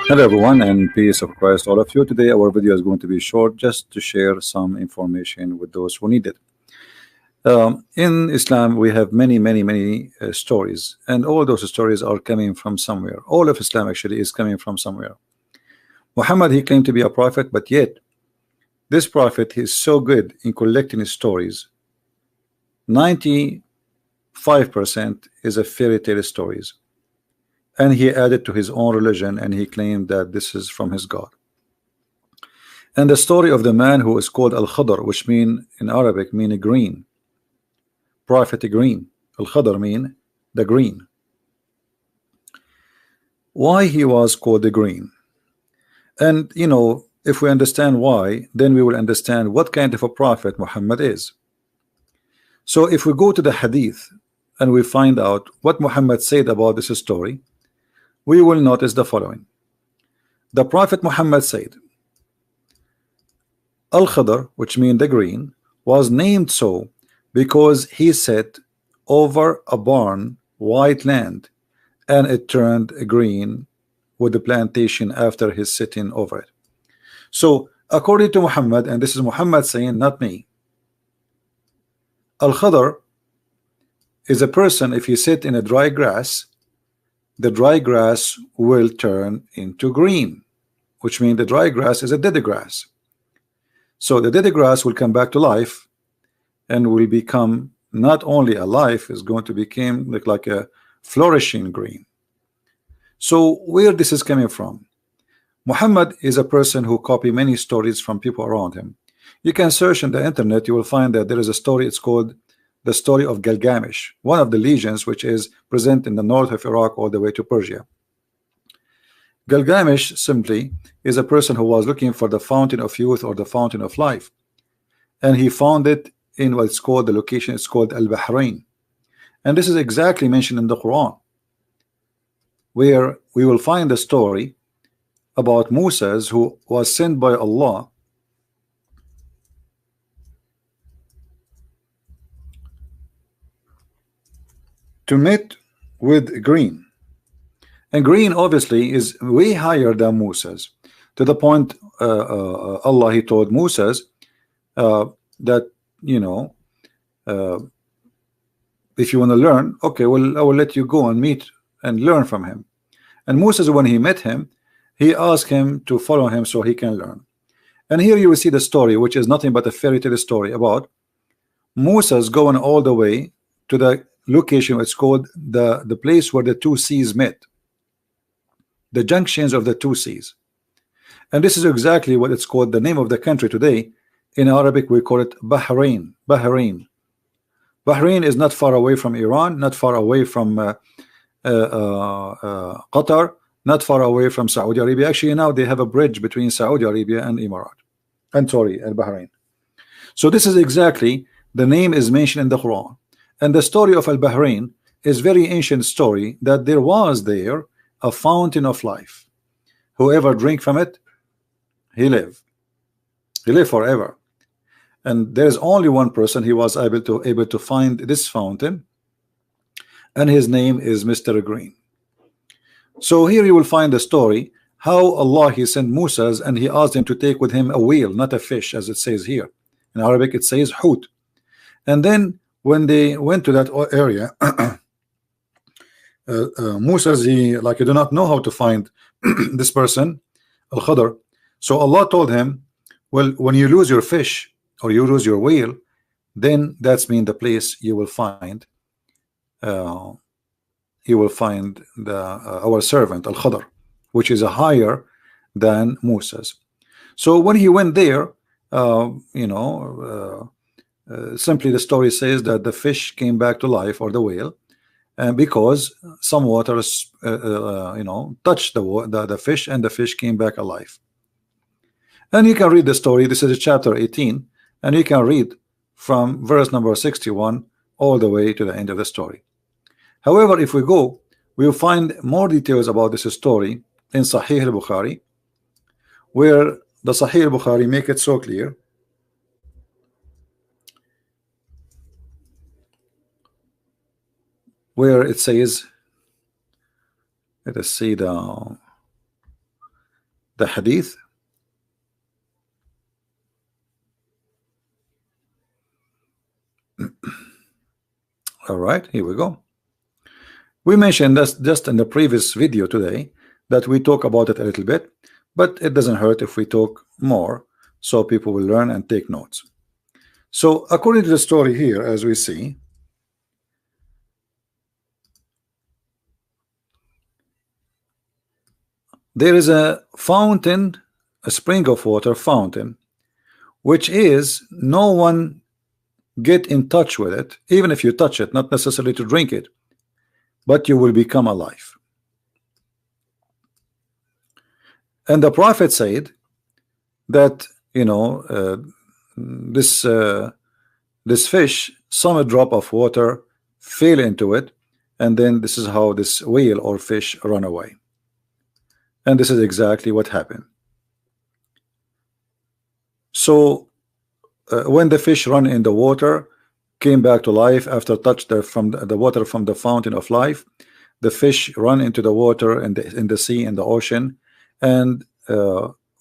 Hello everyone and peace of Christ all of you. Today our video is going to be short just to share some information with those who need it. In Islam we have many stories, and all those stories are coming from somewhere. All of Islam actually is coming from somewhere. Muhammad, he claimed to be a prophet, but yet this prophet is so good in collecting his stories. 95% is a fairy tale stories, and he added to his own religion, and he claimed that this is from his God. And the story of the man who is called Al-Khadr, which mean in Arabic mean green, prophet green. Al-Khadr mean the green. Why he was called the green? And you know, if we understand why, then we will understand what kind of a prophet Muhammad is. So if we go to the hadith and we find out what Muhammad said about this story, we will notice the following. The prophet Muhammad said, Al-Khadr, which means the green, was named so because he sat over a barren white land, and it turned green with the plantation after his sitting over it. So according to Muhammad, and this is Muhammad saying, not me, Al-Khadr is a person, if you sit in a dry grass, the dry grass will turn into green, which means the dry grass is a dead grass. So the dead grass will come back to life and will become not only alive, is going to become like a flourishing green. So where this is coming from? Muhammad is a person who copy many stories from people around him. You can search in the internet, you will find that there is a story, it's called the story of Gilgamesh, one of the legions which is present in the north of Iraq all the way to Persia. Gilgamesh simply is a person who was looking for the fountain of youth or the fountain of life, and he found it in what's called, the location it's called Al-Bahrain, and this is exactly mentioned in the Quran, where we will find the story about Moses, who was sent by Allah to meet with green. And green obviously is way higher than Moses, to the point Allah, he told Moses that, you know, if you want to learn, okay, well, I will let you go and meet and learn from him. And Moses, when he met him, he asked him to follow him so he can learn. And here you will see the story, which is nothing but a fairy tale story about Moses going all the way to the location. It's called the place where the two seas met, the junctions of the two seas. And this is exactly what it's called, the name of the country today. In Arabic we call it Bahrain. Bahrain is not far away from Iran, not far away from Qatar, not far away from Saudi Arabia. Actually now they have a bridge between Saudi Arabia and Emirat, and sorry, and Bahrain. So this is exactly, the name is mentioned in the Quran. And the story of Al-Bahrain is very ancient story, that there was there a fountain of life. Whoever drink from it, he live forever. And there is only one person he was able to find this fountain, and his name is Mr. Green. So here you will find the story how Allah, he sent Moses and he asked him to take with him a whale, not a fish, as it says here. In Arabic it says hoot. And then when they went to that area, Moses, he do not know how to find this person, Al-Khadr. So Allah told him, well, when you lose your fish or you lose your whale, then that's mean the place you will find the our servant Al-Khadr, which is a higher than Moses. So when he went there, simply the story says that the fish came back to life, or the whale, and because some water touched the fish, and the fish came back alive. And you can read the story. This is chapter 18, and you can read from verse number 61 all the way to the end of the story. However, if we go, we will find more details about this story in Sahih al-Bukhari, where the Sahih al-Bukhari make it so clear where it says, let us see the The hadith. All right, here we go. We mentioned this just in the previous video today, that we talk about it a little bit, but it doesn't hurt if we talk more, so people will learn and take notes. So according to the story here, as we see, there is a fountain, a spring of water fountain, which is no one get in touch with it, even if you touch it, not necessarily to drink it, but you will become alive. And the prophet said that, you know, this fish, some drop of water fell into it, and then this is how this whale or fish run away. And this is exactly what happened. So when the fish run in the water, came back to life after touched from the water from the fountain of life, the fish run into the water in the sea, in the ocean, and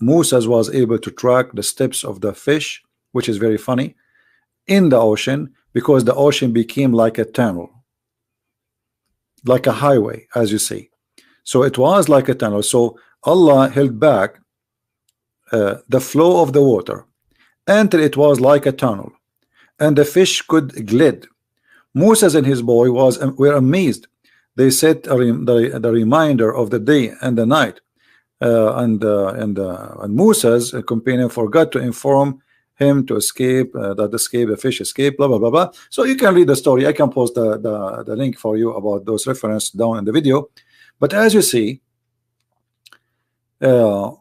Moses was able to track the steps of the fish, which is very funny, in the ocean, because the ocean became like a tunnel, like a highway, as you see. So it was like a tunnel. So Allah held back the flow of the water until it was like a tunnel, and the fish could glide. Moses and his boy were amazed. They set the reminder of the day and the night, and Moses, a companion, forgot to inform him to escape, the fish escaped, blah blah blah blah. So you can read the story. I can post the link for you about those references down in the video. But as you see, Islam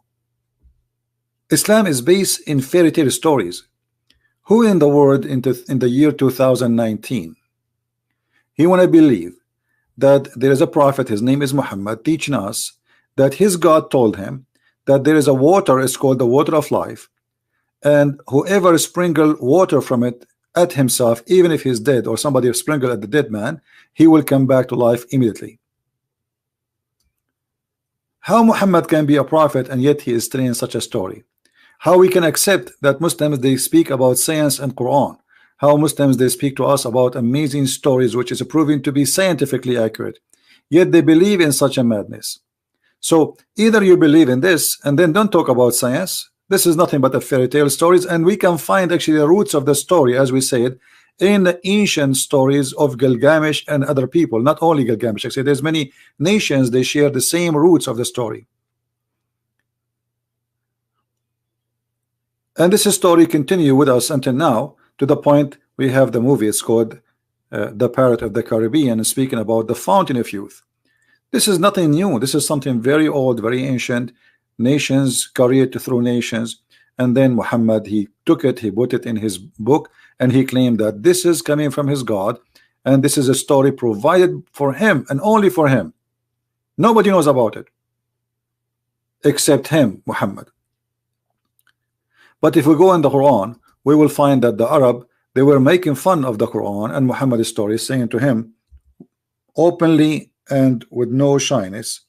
is based in fairy tale stories. Who in the world in the year 2019 he want to believe that there is a prophet, his name is Muhammad, teaching us that his God told him that there is a water, it's called the water of life, and whoever sprinkle water from it at himself, even if he's dead, or somebody sprinkle at the dead man, he will come back to life immediately? How Muhammad can be a prophet and yet he is telling such a story? How we can accept that Muslims, they speak about science and Quran? How Muslims, they speak to us about amazing stories which is proven to be scientifically accurate, yet they believe in such a madness? So either you believe in this and then don't talk about science. This is nothing but a fairy tale stories, and we can find actually the roots of the story, as we said, in the ancient stories of Gilgamesh and other people. Not only Gilgamesh, actually there's many nations, they share the same roots of the story. And this story continue with us until now, to the point we have the movie. It's called The Pirate of the Caribbean, speaking about the fountain of youth. This is nothing new. This is something very old, very ancient. Nations carry it through nations, and then Muhammad, he took it, he put it in his book, and he claimed that this is coming from his God, and this is a story provided for him and only for him. Nobody knows about it except him, Muhammad. But if we go in the Quran, we will find that the Arab, they were making fun of the Quran and Muhammad's story, saying to him openly and with no shyness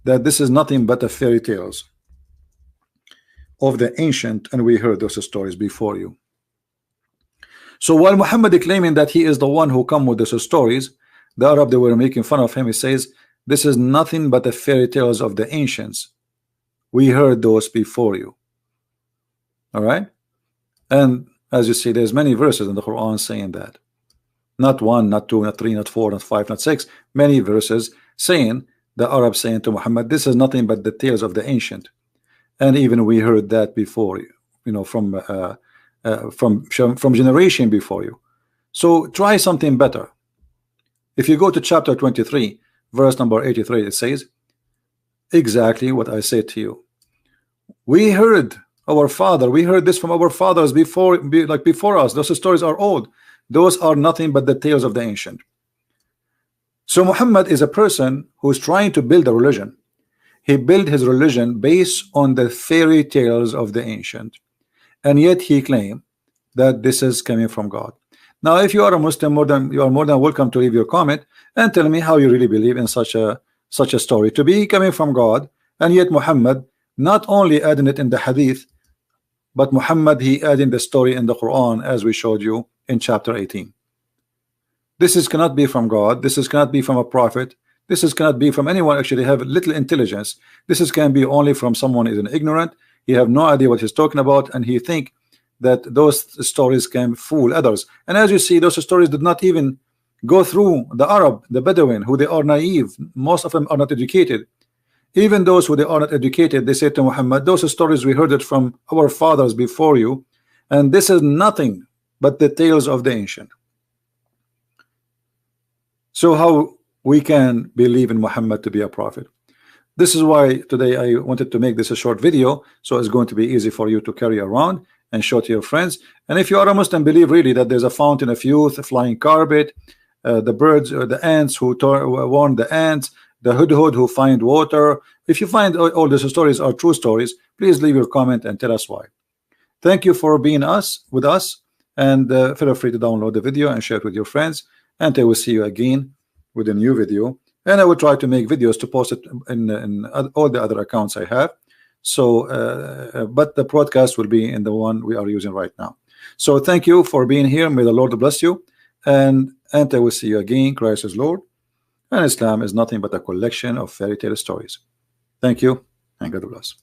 that this is nothing but a fairy tales of the ancient, and we heard those stories before you. So while Muhammad is claiming that he is the one who come with those stories, the Arab, they were making fun of him. He says this is nothing but the fairy tales of the ancients. We heard those before you. All right, and as you see, there's many verses in the Quran saying that. Not one, not two, not three, not four, not five, not six. Many verses saying, the Arab saying to Muhammad, this is nothing but the tales of the ancient. And even we heard that before you, you know, from generation before you. So try something better. If you go to chapter 23, verse number 83, it says exactly what I said to you. We heard our father, we heard this from our fathers before us. Those stories are old. Those are nothing but the tales of the ancient. So Muhammad is a person who is trying to build a religion. He built his religion based on the fairy tales of the ancient, and yet he claimed that this is coming from God. Now, if you are a Muslim, you are more than welcome to leave your comment and tell me how you really believe in such a story to be coming from God, and yet Muhammad not only adding it in the hadith, but Muhammad, he adding the story in the Quran, as we showed you in chapter 18. This is cannot be from God. This is cannot be from a prophet. This is cannot be from anyone actually have little intelligence. This is can be only from someone is an ignorant. He have no idea what he's talking about, and he think that those stories can fool others. And as you see, those stories did not even go through the Arab, the Bedouin, who they are naive. Most of them are not educated. Even those who they are not educated, they say to Muhammad, those stories we heard it from our fathers before you, and this is nothing but the tales of the ancient. So how we can believe in Muhammad to be a prophet? This is why today I wanted to make this a short video, so it's going to be easy for you to carry around and show to your friends. And if you are a Muslim, believe really that there's a fountain of youth, a flying carpet, the birds or the ants who warn the ants, the hudhud who find water. If you find all these stories are true stories, please leave your comment and tell us why. Thank you for being with us, and feel free to download the video and share it with your friends, and I will see you again with a new video. And I will try to make videos to post it in all the other accounts I have. So but the broadcast will be in the one we are using right now. So thank you for being here. May the Lord bless you, and I will see you again. Christ is Lord, and Islam is nothing but a collection of fairy tale stories. Thank you, and God bless.